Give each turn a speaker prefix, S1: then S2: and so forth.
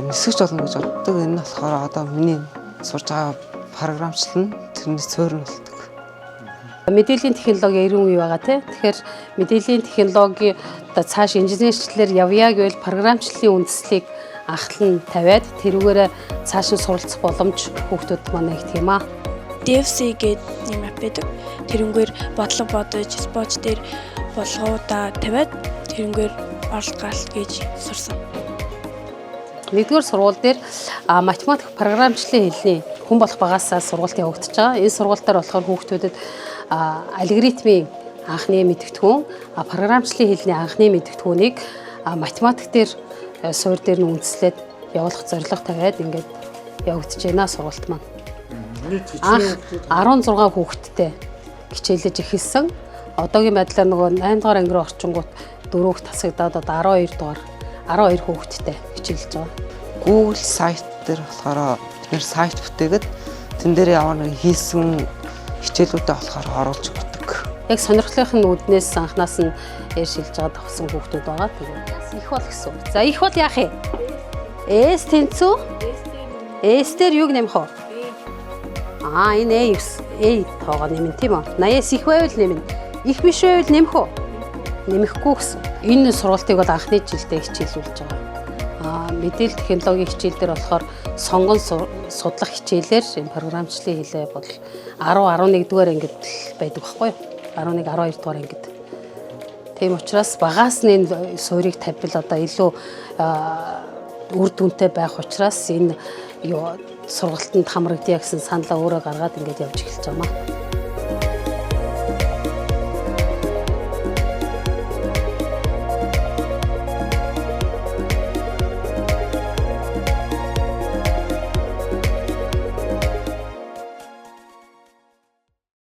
S1: нисгэж болно гэж боддог. Энэ нь болохоор одоо миний сурж байгаа програмчлал нь тэрнээс цөөрн болдог.
S2: Мэдээллийн технологи 90 үе байгаа тийм. Тэгэхээр мэдээллийн технологи одоо цааш инженерчлэлээр явъя гэвэл програмчлалын үндслийг анхлан тавиад тэрүүгээрээ цааш нь суралцах боломж хүүхдүүд маань нэгтгэх юм аа.
S3: DFC гэдэг юм байдаг. Тэрнгээр бодлого бодож, споч дээр болгоудаа тавиад тэрнгээр орлгалт гэж сурсан.
S2: Нэгдүгээр сургууль дээр математик програмчлалын хэлний хүн болох багасаа сургалт явагдаж байгаа. Энэ сургалтаар болохоор хүүхдүүдэд алгоритмын анхны мэдгэдэггүй, програмчлалын хэлний анхны мэдгэдэггүйнийг математик дээр суурь дээр нь үндэслээд явуулах зорилго тавиад ингээд явагдаж байна сургалт маань. Анх 16 хүүхэдтэй хичээлж эхэлсэн. Одоогийн байдлаар нөгөө 8 дугаар анги руу орчингууд дөрөвт тасагдаад одоо 12 хүүхэдтэй хичээлж байгаа.
S1: Google сайт дээр болохоор бид нэр сайт бүтээгээд тэн дээр ямар нэг хийсэн хичээлүүдээ болохоор оруулж өгдөг.
S2: Яг сонирхлынхын үүднээс анханаас нь ярьшилж байгаа тагсан хүүхдүүд байгаа. Тэгээд их бол гэсэн. За их бол яах юм? С тэнцүү? С дээр юг нэмэх вэ? Энэ A тоогоо нэмэн тийм үү? 80-аас их байвал нэмэн. Их биш байвал нэмэх үү? Нэмэхгүй гэсэн. Энэ сургалтыг бол анхны жилдээ хичээлүүлж байгаа. Мэдээлэл технологийн хичээл дээр болохоор сонгон судлах хичээлээр энэ програмчлалын хэлээ бол 10-11 дугаар ангид байдаг байхгүй юу? 11-12 дугаар ангид. Тийм учраас багаас нь энэ суурийг тавьбал одоо илүү үр дүнтэй байх учраас энэ сургалтанд хамрагдъя гэсэн саналаа өөрөө гаргаад ингээд явж эхэлж байгаа маа.